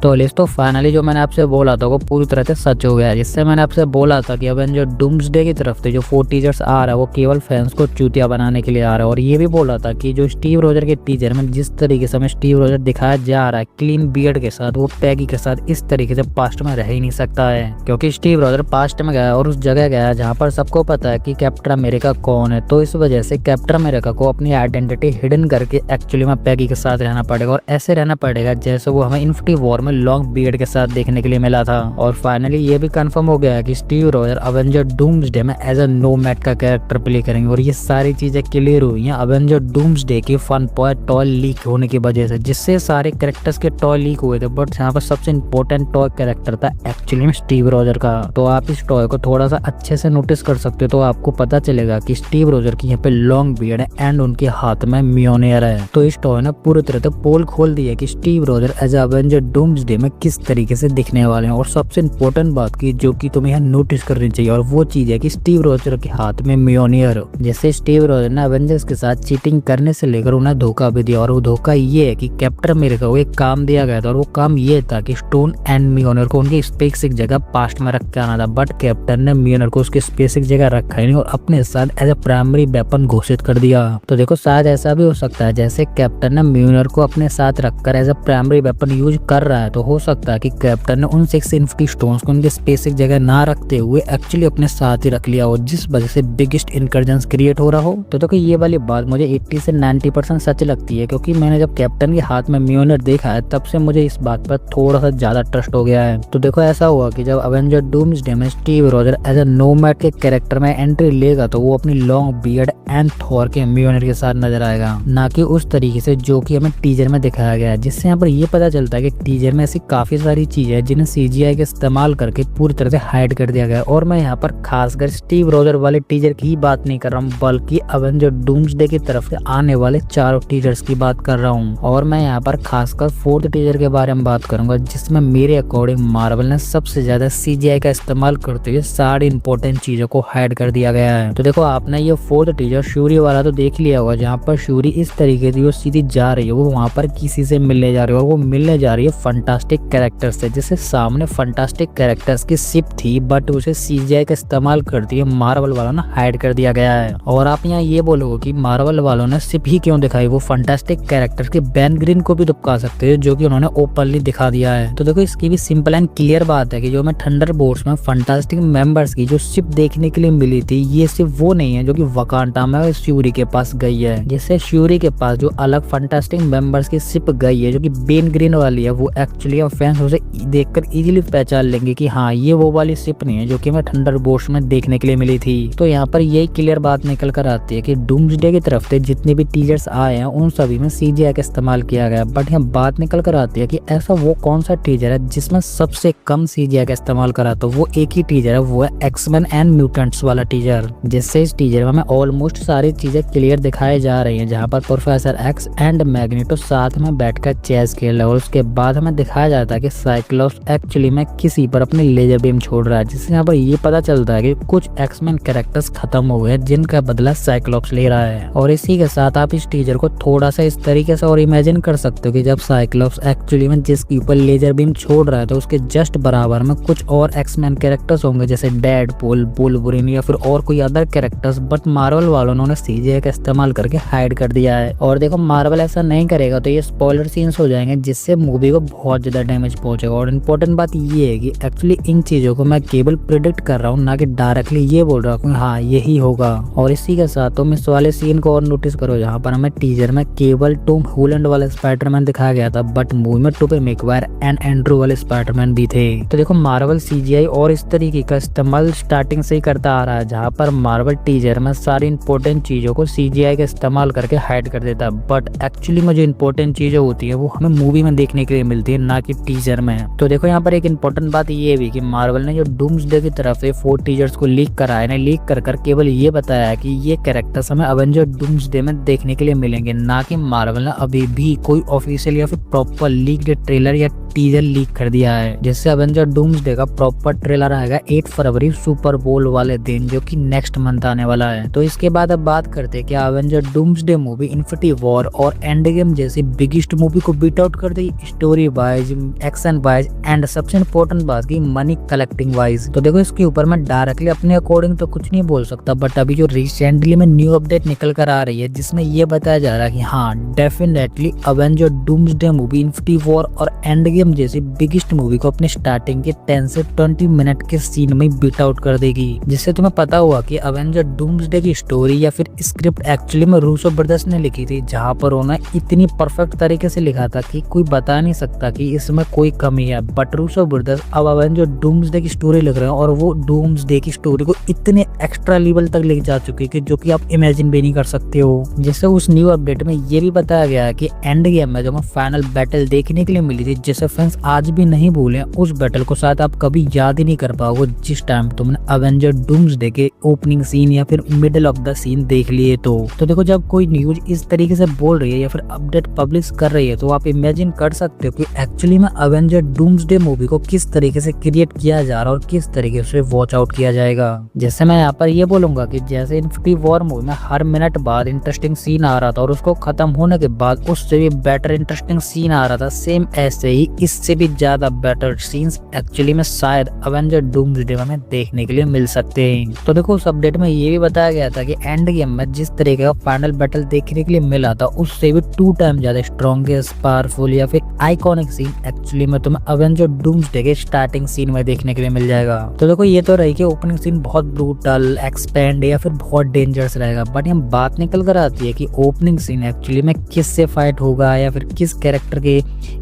तो लिस्ट तो फाइनली जो मैंने आपसे बोला था वो पूरी तरह से सच हो गया है। जिससे मैंने आपसे बोला था कि अवेंजर डूम्सडे की तरफ से जो 4 टीजर्स आ रहा है वो केवल फैंस को चूतिया बनाने के लिए आ रहा है। और ये भी बोला था कि जो स्टीव रोजर के टीजर में जिस तरीके से हमें स्टीव रोजर दिखाया जा रहा है क्लीन बियर्ड के साथ, वो पैगी के साथ इस तरीके से पास्ट में रह ही नहीं सकता है। क्योंकि स्टीव रोजर पास्ट में गया और उस जगह गया जहाँ पर सबको पता है कि कैप्टन अमेरिका कौन है। तो इस वजह से कैप्टन अमेरिका को अपनी आइडेंटिटी हिडन करके एक्चुअली में पैगी के साथ रहना पड़ेगा और ऐसे रहना पड़ेगा जैसे वो हमें इन्फिनिटी वॉर में लॉन्ग बियर्ड के साथ देखने के लिए मिला था। और फाइनली ये भी कंफर्म हो गया है कि स्टीव रोजर अवेंजर डूम्सडे में एज अ नोमैड का कैरेक्टर प्ले करेंगे। और ये सारी चीजें क्लियर हुई हैं अवेंजर डूम्सडे की फन टॉय लीक होने की वजह से, जिससे सारे कैरेक्टर्स के टॉय लीक हुए थे। बट यहाँ पर सबसे इंपॉर्टेंट टॉय कैरेक्टर था एक्चुअली में स्टीव रोजर का। तो आप इस टॉय को थोड़ा सा अच्छे से नोटिस कर सकते हो तो आपको पता चलेगा कि स्टीव रोजर की यहाँ पे लॉन्ग बियर्ड है एंड उनके हाथ में म्योनियर है। तो इस टॉय ने पूरी तरह से पोल खोल दी है कि Steve Roger as Avenger Doomsday में किस तरीके से दिखने वाले हैं। और सबसे इंपॉर्टेंट बात की जो कि तुम्हें यहाँ नोटिस करनी चाहिए और वो चीज है कि स्टीव रोजर के हाथ में म्योनियर। जैसे स्टीव रोजर ने अवेंजर्स के साथ चीटिंग करने से लेकर उन्हें धोखा भी दिया। और वो धोखा ये है कि कैप्टन अमेरिका को एक काम दिया गया था और वो काम ये था कि स्टोन एंड म्योनियर को उनकी स्पेसिफिक जगह पास्ट में रख के आना था। बट कैप्टन ने म्योनियर को उसकी स्पेसिफिक जगह रखा ही नहीं और अपने साथ एज ए प्राइमरी वेपन घोषित कर दिया। तो देखो शायद ऐसा भी हो सकता है जैसे कैप्टन ने म्योनियर को अपने साथ रखकर as a primary weapon use कर रहा है, तो हो सकता है कि कैप्टन ने उन 6 इन्फिनिटी स्टोन्स को उनकी स्पेसिफिक जगह ना रखते हुए एक्चुअली अपने साथ ही रख लिया हो, जिस वजह से बिगेस्ट इनकर्जन क्रिएट हो रहा हो। तो देखो ये वाली बात मुझे 80 से 90% सच लगती है, क्योंकि मैंने जब कैप्टन के हाथ में म्योनियर देखा है तब से मुझे इस बात पर थोड़ा सा ज्यादा ट्रस्ट हो गया है। तो देखो ऐसा हुआ कि जब अवेंजर डूम्सडे में Steve Roger as a nomad के कैरेक्टर में एंट्री लेगा तो वो अपनी लॉन्ग बियर्ड एंड थॉर के म्योनियर के साथ नजर आएगा, ना कि उस तरीके से जो कि हमें टीजर में दिखाया गया है। जिससे यहाँ पर ये पता चलता है कि टीजर में ऐसी काफी सारी चीजें हैं जिन्हें CGI के इस्तेमाल करके पूरी तरह से हाइड कर दिया गया है। और मैं यहाँ पर खासकर स्टीव रोजर वाले टीजर की ही बात नहीं कर रहा हूँ, बल्कि अवेंजर डूम्सडे की तरफ से आने वाले 4 टीजर्स की बात कर रहा हूँ। और मैं यहाँ पर खासकर 4th टीजर के बारे में बात करूंगा, जिसमें मेरे अकॉर्डिंग मार्वल ने सबसे ज्यादा CGI का इस्तेमाल करते हुए सारी इंपॉर्टेंट चीजों को हाइड कर दिया गया है। तो देखो आपने ये 4th टीजर शूरी वाला तो देख लिया होगा, जहाँ पर शूरी इस तरीके से सीधी जा रही है, वो वहाँ पर किसी से मिलने जा रही है और वो मिलने जा रही है फंटास्टिक कैरेक्टर से, जिससे सामने फंटास्टिक कैरेक्टर्स की शिप थी बट उसे CGI का इस्तेमाल करती है मार्वल वालों ने हाइड कर दिया गया है। और आप यहाँ ये बोलोगे कि मार्वल वालों ने शिप ही क्यों दिखाई, वो फंटास्टिक कैरेक्टर्स के बैन ग्रीन को भी दुबका सकते हैं, जो कि उन्होंने ओपनली दिखा दिया है। तो देखो इसकी भी सिंपल एंड क्लियर बात है कि जो हमें थंडरबोल्ट्स में फंटास्टिक मेंबर्स की जो शिप देखने के लिए मिली थी, ये सिर्फ वो नहीं है जो कि वकांडा में श्यूरी के पास गई है। जिससे श्यूरी के पास जो अलग फंटास्टिक मेंबर्स की शिप गई है जो कि बेन ग्रीन वाली है, वो एक्चुअली फैंस उसे देखकर इजीली पहचान लेंगे कि हाँ ये वो वाली शिप नहीं है जो कि हमें थंडरबोल्ट्स में देखने के लिए मिली थी। तो यहाँ पर यही क्लियर बात निकल कर आती है कि डूम्सडे की तरफ से जितने भी टीजर्स आए हैं उन सभी में CGI का इस्तेमाल किया गया। बट यहाँ बात निकल कर आती है कि ऐसा वो कौन सा टीजर है जिसमें सबसे कम CGI का इस्तेमाल करा, तो वो एक ही टीजर है, वो है एक्समैन एंड म्यूटेंट्स वाला टीजर। जिससे इस टीजर में हमें ऑलमोस्ट सारी चीजें क्लियर दिखाई जा रही है, जहाँ पर प्रोफेसर एक्स एंड मैग्नेटो साथ में बैठकर चेस खेल रहे हैं और उसके बाद हमें दिखाया जाता है कि साइक्लोप्स एक्चुअली में किसी पर अपनी लेजर बीम छोड़ रहा है। जिससे यहाँ पर ये पता चलता है कि कुछ एक्समैन कैरेक्टर्स खत्म हो गए जिनका बदला साइक्लोप्स ले रहा है। और इसी के साथ आप इस टीजर को थोड़ा सा इस तरीके से और इमेजिन कर सकते हो कि जब साइक्लोप्स एक्चुअली में जिसके ऊपर लेजर बीम छोड़ रहा है तो उसके जस्ट बराबर में कुछ और एक्समैन कैरेक्टर्स होंगे, जैसे डेडपूल, वुल्वरीन या फिर और कोई अदर कैरेक्टर्स। बट मार्वल वालों ने CGI का इस्तेमाल करके हाइड कर दिया है। और देखो मार्वल ऐसा नहीं करेगा तो ये स्पॉइलर सीन्स हो जाएंगे, जिससे मूवी को बहुत ज्यादा डैमेज पहुंचेगा। और इम्पोर्टेंट बात ये है कि एक्चुअली इन चीजों को मैं केवल प्रिडिक्ट कर रहा हूँ, ना कि डायरेक्टली ये बोल रहा हूँ हाँ यही होगा। और इसी के साथ तुम इस वाले सीन को और नोटिस करो, जहाँ पर हमें टीजर में केवल टॉम हॉलैंड वाले स्पाइडरमैन दिखाया गया था, बट मूवी में टोबी मैगवायर एंड एंड्रू वाले स्पाइडरमैन भी थे। तो देखो मार्वल CGI और इस तरीके का इस्तेमाल स्टार्टिंग से ही करता आ रहा है, जहाँ पर मार्वल टीजर में सारी इंपॉर्टेंट चीजों को CGI का इस्तेमाल करके हाइड कर देता है। बट एक्चुअली में जो इंपॉर्टेंट चीजें होती है वो हमें मूवी में देखने के लिए मिलती है, ना कि टीजर में। तो देखो यहाँ पर एक इंपॉर्टेंट बात ये भी कि मार्वल ने जो डूम्सडे की तरफ से 4 टीजर्स को लीक कराया है, लीक कर केवल ये बताया है कि ये कैरेक्टर्स हमें अवेंजर डूम्सडे में देखने के लिए मिलेंगे, ना कि मार्वल ने अभी भी कोई ऑफिशियल या फिर प्रॉपर लीक्ड ट्रेलर या टीजर लीक कर दिया है। जिससे अवेंजर डूम्सडे का प्रॉपर ट्रेलर आएगा 8 फरवरी सुपर बोल वाले दिन, जो कि नेक्स्ट मंथ आने वाला है। तो इसके बाद अब बात करते हैं कि Avenger doomsday movie infinity war और एंड गेम जैसी बिगेस्ट मूवी को बीट आउट कर दी story wise, wise, action wise and सबसे इम्पोर्टेंट बात की मनी कलेक्टिंग वाइज। तो देखो इसके ऊपर मैं डायरेक्टली अपने अकॉर्डिंग तो कुछ नहीं बोल सकता, बट अभी जो रिसेंटली में न्यू अपडेट निकल कर आ रही है जिसमें ये बताया जा रहा है कि हाँ definitely Avenger doomsday movie infinity war और एंड गेम जैसी बिगेस्ट मूवी को अपने स्टार्टिंग के 10 से 20 मिनट के सीन में बीट आउट कर देगी। जिससे तुम्हें पता हुआ कि अवेंजर डूम्सडे की स्टोरी या फिर स्क्रिप्ट एक्चुअली में रूसो ब्रदर्स ने लिखी थी, जहाँ पर उन्होंने इतनी परफेक्ट तरीके से लिखा था कि कोई बता नहीं सकता कि इसमें कोई कमी है। बट रूसो ब्रदर्स अब अवेंजर डूम्सडे की स्टोरी लिख रहे हैं और वो डूम्सडे की स्टोरी को इतने एक्स्ट्रा लेवल तक ले जा चुके हैं जो कि आप इमेजिन भी नहीं कर सकते हो। जैसे उस न्यू अपडेट में ये भी बताया गया है कि एंड गेम में जो हमें फाइनल बैटल देखने के लिए मिली थी, जिसे फैंस आज भी नहीं भूले, उस बैटल को शायद आप कभी याद ही नहीं कर पाओगे जिस टाइम तुमने अवेंजर डूम्सडे के ओपनिंग सीन या फिर मिडिल ऑफ द सीन देख लिए। तो देखो जब कोई न्यूज इस तरीके से बोल रही है या फिर अपडेट पब्लिश कर रही है तो आप इमेजिन कर सकते हो कि एक्चुअली में अवेंजर डूम्सडे मूवी को किस तरीके से क्रिएट किया जा रहा है और किस तरीके से वॉच आउट किया जाएगा। जैसे मैं यहाँ पर ये बोलूंगा कि जैसे इन्फिनिटी वॉर मूवी में हर मिनट बाद इंटरेस्टिंग सीन आ रहा था और उसको खत्म होने के बाद उससे भी बेटर इंटरेस्टिंग सीन आ रहा था, सेम ऐसे ही इससे भी ज्यादा बेटर सीन्स एक्चुअली में शायद अवेंजर डूम्सडे में देखने के लिए मिल सकते हैं। तो देखो उस अपडेट में ये भी बताया गया था कि एंड गेम में जिस तरीके का फाइनल बैटल देखने के लिए मिला था उससे भी 2 टाइम ज्यादा स्ट्रॉन्गेस्ट, पावरफुल या फिर आइकॉनिक सीन एक्चुअली में तुम्हें अवेंजर डूम्सडे के स्टार्टिंग सीन में देखने के लिए मिल जाएगा। तो देखो ये तो रही कि ओपनिंग सीन बहुत ब्रूटल, एक्सपेंड या फिर बहुत डेंजरस रहेगा, बट यहाँ बात निकल कर आती है कि ओपनिंग सीन एक्चुअली में किस से फाइट होगा या फिर किस कैरेक्टर के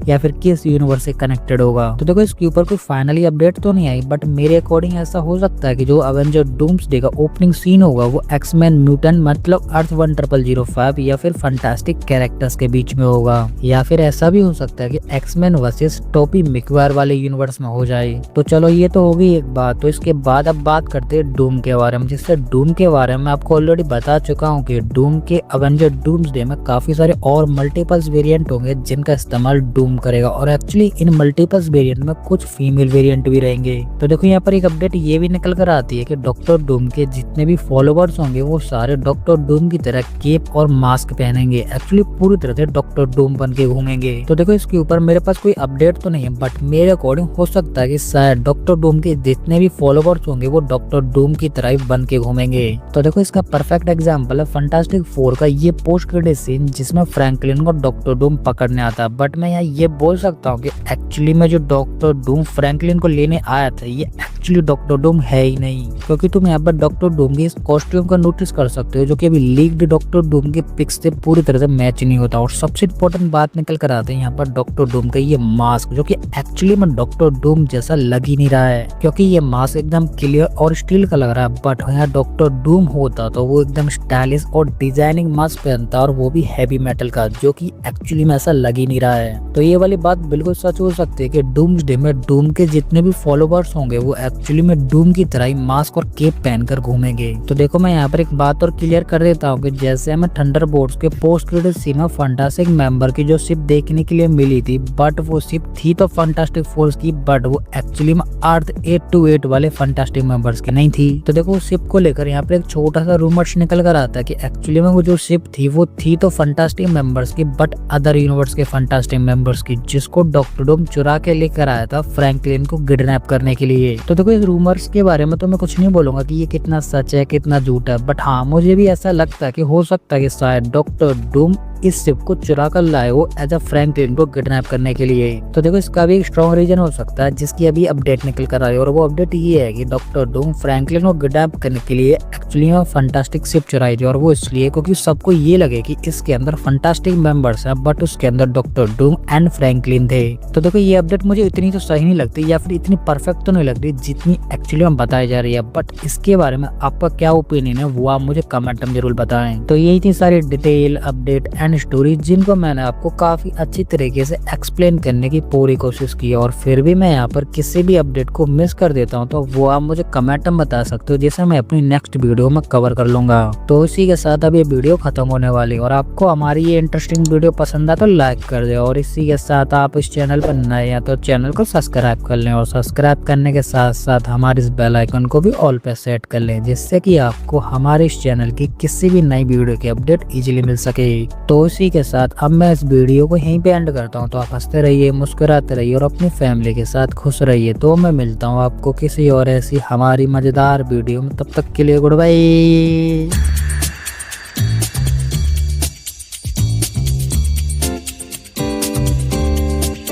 या फिर किस यूनिवर्स से कनेक्टेड होगा। तो देखो इसके ऊपर कोई फाइनली अपडेट तो नहीं आई, बट मेरे अकॉर्डिंग ऐसा हो सकता है कि जो अवेंजर डूम्सडे का ओपनिंग सीन होगा वो एक्समैन म्यूटेंट मतलब अर्थ 1005 या फिर फैंटास्टिक कैरेक्टर्स के बीच में होगा, या फिर ऐसा भी हो सकता है कि एक्समैन वर्सेस टॉबी मैगवायर वाले यूनिवर्स में हो जाए। तो चलो ये तो होगी एक बात। तो इसके बाद अब बात करते हैं डूम के बारे में, जिससे डूम के बारे में आपको ऑलरेडी बता चुका हूँ कि डूम के अवेंजर डूम्सडे में काफी सारे और मल्टीपल्स वेरिएंट होंगे जिनका इस्तेमाल डूम करेगा, और एक्चुअली इन मल्टीपल्स वेरिएंट में कुछ फीमेल वेरिएंट भी रहेंगे। तो देखो यहाँ पर एक अपडेट ये भी निकल कर आती है कि डॉक्टर डूम के जितने भी फॉलोवर्स होंगे वो सारे डॉक्टर डूम की तरह केप और मास्क पहनेंगे, एक्चुअली पूरी तरह से डॉक्टर डूम बन के घूमेंगे। तो देखो इसके ऊपर मेरे पास कोई अपडेट तो नहीं है, बट मेरे अकॉर्डिंग हो सकता है कि शायद डॉक्टर डूम के जितने भी फॉलोवर्स होंगे वो डॉक्टर डूम की तरह ही बन के घूमेंगे। तो देखो इसका परफेक्ट एग्जांपल है फैंटास्टिक 4 का ये पोस्ट क्रेडिट सीन जिसमें फ्रैंकलिन को डॉक्टर डूम पकड़ने आता है। बट मैं यहाँ ये बोल सकता हूँ कि एक्चुअली में जो डॉक्टर डूम फ्रैंकलिन को लेने आया था ये एक्चुअली डॉक्टर डूम है ही नहीं, क्योंकि तुम यहाँ पर डॉक्टर डूम के इस कॉस्ट्यूम का नोटिस कर सकते हो जो कि अभी लीक्ड डॉक्टर डूम के पिक्स से पूरी तरह से मैच नहीं होता। और सबसे इम्पोर्टेंट बात निकल कर आते हैं यहाँ पर डॉक्टर डूम का ये मास्क, जो कि एक्चुअली में डॉक्टर डूम जैसा लग ही नहीं रहा है, क्योंकि ये मास्क एकदम क्लियर और स्टील का लग रहा है। बट यहाँ डॉक्टर डूम होता तो वो एकदम स्टाइलिश और डिजाइनिंग मास्क पहनता और वो भी हैवी मेटल का, जो कि एक्चुअली में ऐसा लग ही नहीं रहा है। तो ये वाली बात बिल्कुल सच हो सकती है कि डूम्सडे में डूम के जितने भी फॉलोवर्स होंगे वो एक्चुअली में डूम की तरह ही मास्क और केप पहनकर घूमेंगे। तो देखो मैं यहाँ पर एक बात और क्लियर कर देता हूँ कि जैसे हमें थंडरबोल्ट्स के पोस्ट क्रेडिट सीन में फैंटास्टिक मेंबर की जो शिप देखने के लिए मिली थी, बट वो शिप थी तो फैंटास्टिक फोर्स की, बट वो एक्चुअली में अर्थ 828 वाले फैंटास्टिक मेंबर्स की नहीं थी। तो देखो उस शिप को लेकर यहाँ पर एक छोटा सा रूमर्स निकल कर आता है कि एक्चुअली में वो जो शिप थी वो थी तो फैंटास्टिक मेंबर्स की, बट अदर यूनिवर्स के फैंटास्टिक मेंबर्स की, जिसको डॉक्टर डूम चुरा के लेकर आया था फ्रैंकलिन को किडनैप करने के लिए। तो देखो इस रूमर्स के बारे में तो मैं कुछ नहीं बोलूंगा कि ये कितना सच है कितना झूठ है, बट हाँ मुझे भी ऐसा लगता है कि हो सकता है कि शायद डॉक्टर डूम इस शिप को चुरा कर लाए हो एज अ फ्रैंकलिन को किडनैप करने के लिए। तो देखो इसका भी एक स्ट्रॉन्ग रीजन हो सकता है जिसकी अभी अपडेट निकल कर आई है, और वो अपडेट ये है कि डॉक्टर डूम फ्रैंकलिन को किडनैप करने के लिए एक्चुअली में फैंटास्टिक शिप चुराई थी, और वो इसलिए क्योंकि सबको ये लगे कि इसके अंदर फैंटास्टिक मेंबर्स है बट उसके अंदर डॉक्टर डूम एंड फ्रैंकलिन थे। तो देखो ये अपडेट मुझे इतनी तो सही नहीं लगती या फिर इतनी परफेक्ट तो नहीं लगती जितनी एक्चुअली में बताई जा रही है, बट इसके बारे में आपका क्या ओपिनियन है वो आप मुझे कमेंट में जरूर बताएं। तो यही थी सारी डिटेल अपडेट एंड स्टोरी जिनको मैंने आपको काफी अच्छी तरीके से एक्सप्लेन करने की पूरी कोशिश की, और फिर भी मैं यहाँ पर किसी भी अपडेट को मिस कर देता हूँ तो वो आप मुझे कमेंट में बता सकते हो, जिसे मैं अपनी नेक्स्ट वीडियो में कवर कर लूंगा। तो इसी के साथ अब ये वीडियो खत्म होने वाली, और आपको हमारी ये इंटरेस्टिंग वीडियो पसंद आए तो लाइक कर दे, और इसी के साथ आप इस चैनल पर नए हैं तो चैनल को सब्सक्राइब कर लें, और सब्सक्राइब करने के साथ साथ हमारे इस बेल आइकन को भी ऑल पे सेट कर लें, जिससे कि आपको हमारे इस चैनल की किसी भी नई वीडियो की अपडेट इजीली मिल सके। तो तो इसी के साथ अब मैं इस वीडियो को यहीं पे एंड करता हूँ। तो आप हंसते रहिए, मुस्कुराते रहिए और अपनी फैमिली के साथ खुश रहिए। तो मैं मिलता हूँ आपको किसी और ऐसी हमारी मज़ेदार वीडियो में, तब तक के लिए गुड बाय।